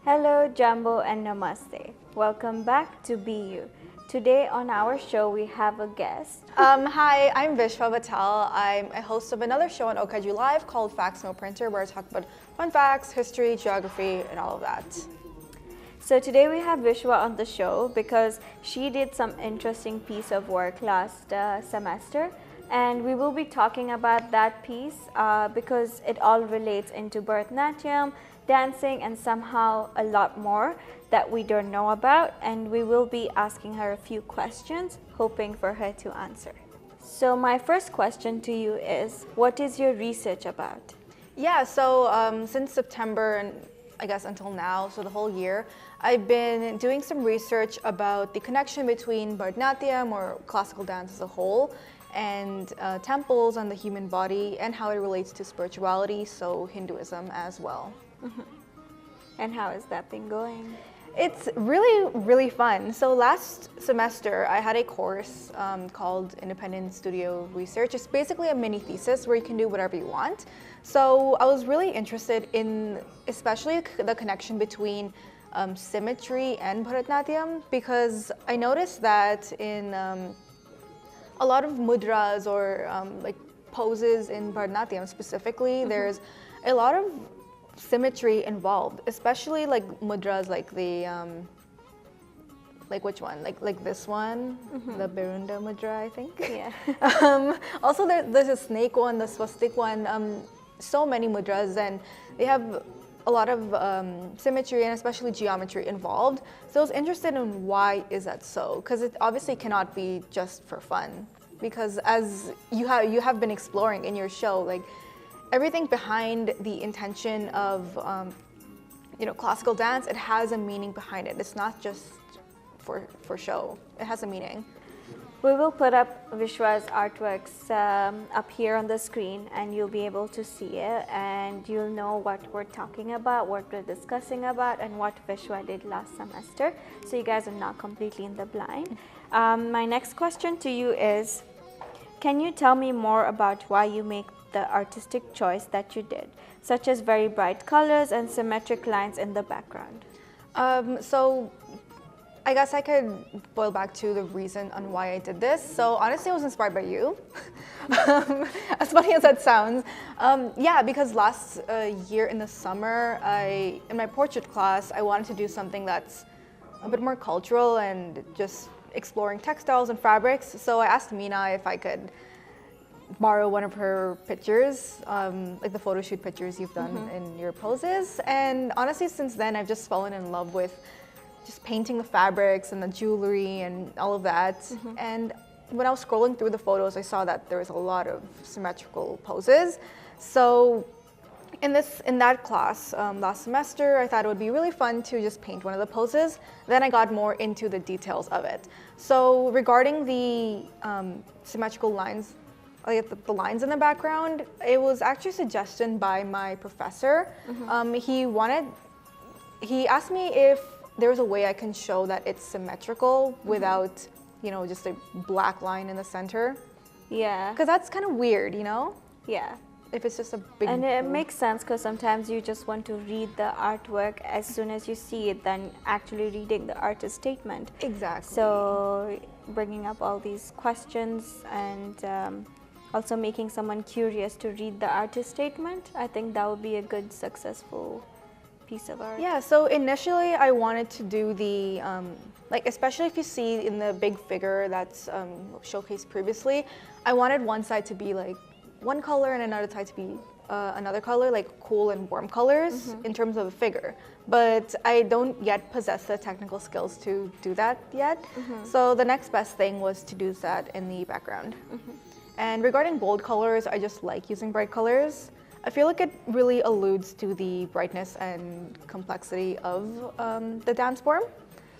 Hello, Jumbo, and Namaste. Welcome back to Be You. Today on our show, we have a guest. Hi, I'm Vishwa Patel. I'm a host of another show on OKG Live called Facts No Printer, where I talk about fun facts, history, geography, and all of that. So today we have Vishwa on the show because she did some interesting piece of work last semester, and we will be talking about that piece because it all relates into Bharatanatyam, dancing, and somehow a lot more that we don't know about, and we will be asking her a few questions, hoping for her to answer. So my first question to you is, what is your research about? Yeah, so since September and I guess until now, so the whole year, I've been doing some research about the connection between Bharatanatyam, or classical dance as a whole, and temples and the human body, and how it relates to spirituality, so Hinduism as well. Mm-hmm. And how has that been going? It's really, really fun. So last semester, I had a course called Independent Studio Research. It's basically a mini thesis where you can do whatever you want. So I was really interested in especially the connection between symmetry and Bharatanatyam, because I noticed that in a lot of mudras or like poses in Bharatanatyam specifically, there's a lot of symmetry involved, especially like mudras like the like which one, like this one, the Berunda mudra, I think. Yeah. Also there's a snake one, the swastik one, so many mudras, and they have a lot of symmetry and especially geometry involved. So I was interested in why is that so, because it obviously cannot be just for fun, because as you have been exploring in your show, like everything behind the intention of classical dance, it has a meaning behind it. It's not just for show. It has a meaning. We will put up Vishwa's artworks up here on the screen, and you'll be able to see it, and you'll know what we're talking about, what we're discussing about, and what Vishwa did last semester. So you guys are not completely in the blind. My next question to you is, can you tell me more about why you make the artistic choice that you did, such as very bright colors and symmetric lines in the background? So I guess I could boil back to the reason on why I did this. So honestly, I was inspired by you. As funny as that sounds. Yeah, because last year in the summer, in my portrait class, I wanted to do something that's a bit more cultural and just exploring textiles and fabrics. So I asked Meena if I could borrow one of her pictures, like the photo shoot pictures you've done in your poses. And honestly, since then, I've just fallen in love with just painting the fabrics and the jewelry and all of that. And when I was scrolling through the photos, I saw that there was a lot of symmetrical poses. So in that class last semester, I thought it would be really fun to just paint one of the poses. Then I got more into the details of it. So regarding the symmetrical lines, like the lines in the background, it was actually a suggestion by my professor. He asked me if there was a way I can show that it's symmetrical without, just a black line in the center. Yeah. Because that's kind of weird, Yeah. if it's just a big... And it makes sense because sometimes you just want to read the artwork as soon as you see it than actually reading the artist statement. Exactly. So bringing up all these questions and also making someone curious to read the artist statement, I think that would be a good, successful piece of art. Yeah, so initially I wanted to do the, especially if you see in the big figure that's showcased previously, I wanted one side to be like one color and another side to be another color, like cool and warm colors in terms of a figure. But I don't yet possess the technical skills to do that yet. So the next best thing was to do that in the background. And regarding bold colors, I just like using bright colors. I feel like it really alludes to the brightness and complexity of the dance form,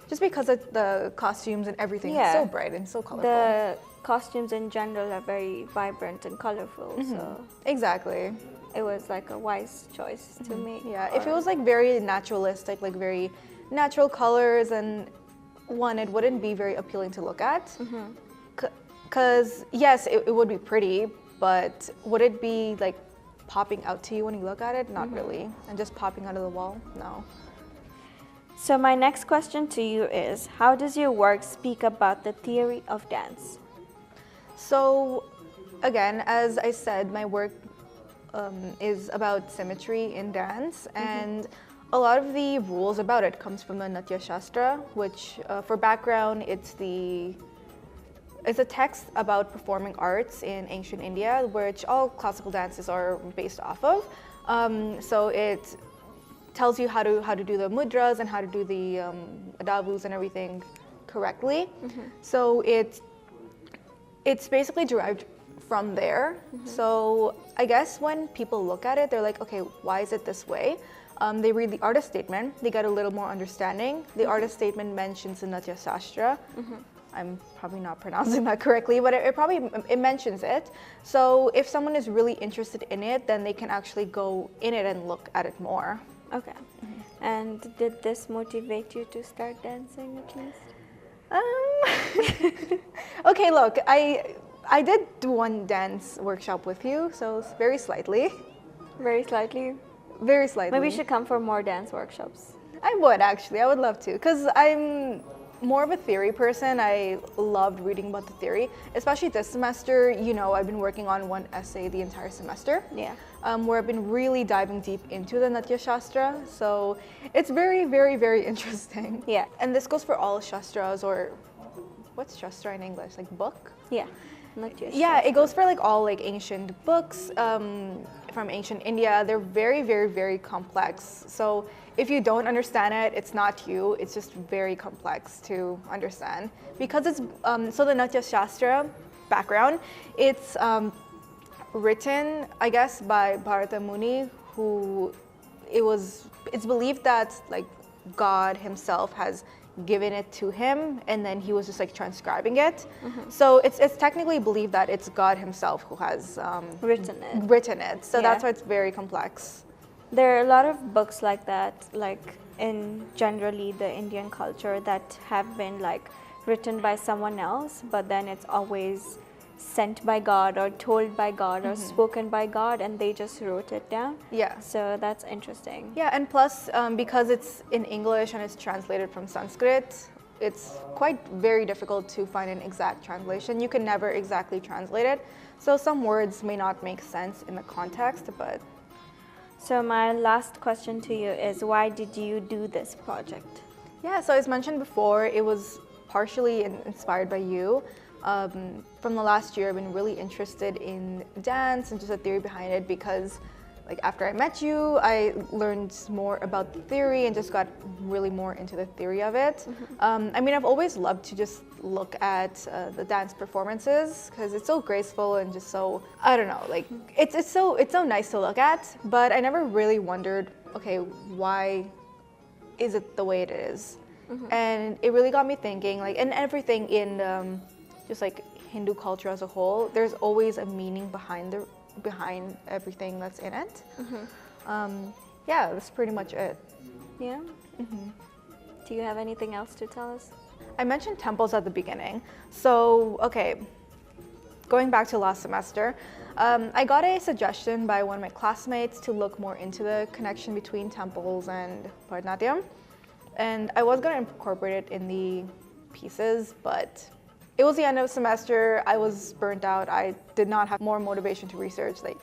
just because of the costumes and everything is so bright and so colorful. The costumes in general are very vibrant and colorful, so exactly. it was like a wise choice to make. Yeah, if it was like very naturalistic, like very natural colors, and it wouldn't be very appealing to look at. Because yes, it would be pretty, but would it be like popping out to you when you look at it? Not really. And just popping out of the wall? No. So my next question to you is, how does your work speak about the theory of dance? So again, as I said, my work is about symmetry in dance, and a lot of the rules about it comes from the Natya Shastra, which for background, it's a text about performing arts in ancient India, which all classical dances are based off of. So it tells you how to do the mudras and how to do the adavus and everything correctly. So it's basically derived from there. So I guess when people look at it, they're like, okay, why is it this way? They read the artist statement, they get a little more understanding. The artist statement mentions the Natya Shastra. I'm probably not pronouncing that correctly, but it mentions it. So if someone is really interested in it, then they can actually go in it and look at it more. Okay. And did this motivate you to start dancing at least? Okay, look, I did do one dance workshop with you, so very slightly. Very slightly? Very slightly. Maybe you should come for more dance workshops. I would actually, I would love to, because I'm more of a theory person. I loved reading about the theory, especially this semester. You know, I've been working on one essay the entire semester. Yeah. Where I've been really diving deep into the Natya Shastra. So it's very, very, very interesting. Yeah. And this goes for all Shastras, or what's Shastra in English? Like book? Yeah. Not just Yeah, it goes for like all like ancient books from ancient India. They're very, very, very complex. So if you don't understand it, it's not you. It's just very complex to understand because it's so the Natya Shastra background. It's written, I guess, by Bharatanatyam, who it's believed that like God himself has given it to him, and then he was just like transcribing it. So it's technically believed that it's God himself who has written it. So that's why it's very complex. There are a lot of books like that, like in generally the Indian culture, that have been like written by someone else, but then it's always sent by God or told by God or spoken by God, and they just wrote it down. Yeah. So that's interesting. Yeah, and plus because it's in English and it's translated from Sanskrit, it's quite very difficult to find an exact translation. You can never exactly translate it. So some words may not make sense in the context, but... So my last question to you is, why did you do this project? Yeah, so as mentioned before, it was partially inspired by you. From the last year, I've been really interested in dance and just the theory behind it because like after I met you, I learned more about the theory and just got really more into the theory of it. I mean, I've always loved to just look at the dance performances because it's so graceful and just so, I don't know, like it's so nice to look at, but I never really wondered, okay, why is it the way it is? And it really got me thinking, like, and everything in just like Hindu culture as a whole, there's always a meaning behind everything that's in it. Yeah, that's pretty much it. Yeah? Do you have anything else to tell us? I mentioned temples at the beginning. So, okay, going back to last semester, I got a suggestion by one of my classmates to look more into the connection between temples and Bharatanatyam. And I was going to incorporate it in the pieces, but it was the end of the semester. I was burnt out. I did not have more motivation to research, like,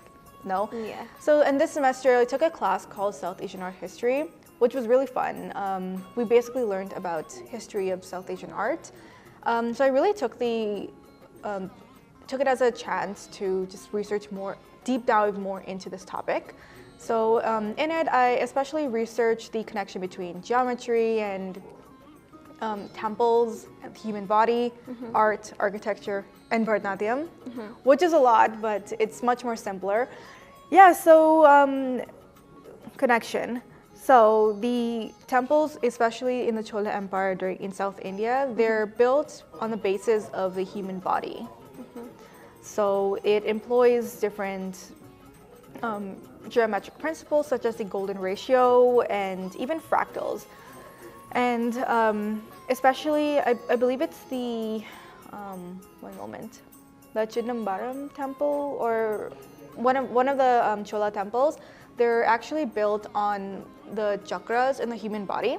no. Yeah. So in this semester, I took a class called South Asian Art History, which was really fun. We basically learned about history of South Asian art. So I really took it as a chance to just research more, deep dive more into this topic. So in it, I especially researched the connection between geometry and temples, and the human body, art, architecture, and Bharatanatyam, which is a lot, but it's much more simpler. Yeah, so connection. So the temples, especially in the Chola Empire in South India, they're built on the basis of the human body. So it employs different geometric principles such as the golden ratio and even fractals. And especially, I believe it's the, one moment, the Chidambaram temple, or one of the Chola temples. they're actually built on the chakras in the human body.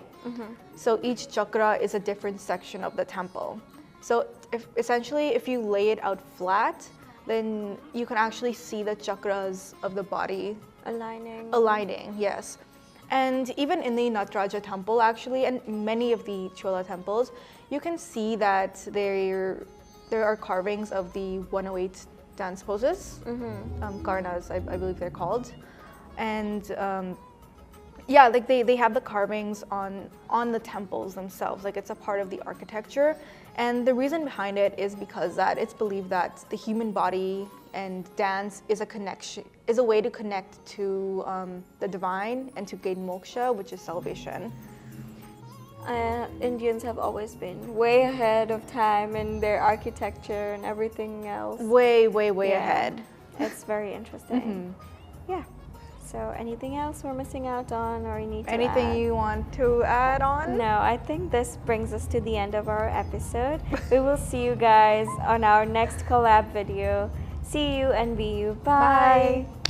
So each chakra is a different section of the temple. So if you lay it out flat, then you can actually see the chakras of the body aligning, yes. And even in the Nataraja temple, actually, and many of the Chola temples, you can see that there are carvings of the 108 dance poses, karnas, I believe they're called. And yeah, like they have the carvings on the temples themselves, like it's a part of the architecture. And the reason behind it is because that it's believed that the human body and dance is a way to connect to the divine and to gain moksha, which is salvation. Indians have always been way ahead of time in their architecture and everything else. Way ahead. It's very interesting. Yeah. So anything else we're missing out on, or you need to Anything add? you want to add on? No, I think this brings us to the end of our episode. We will see you guys on our next collab video. See you and be you. Bye. Bye.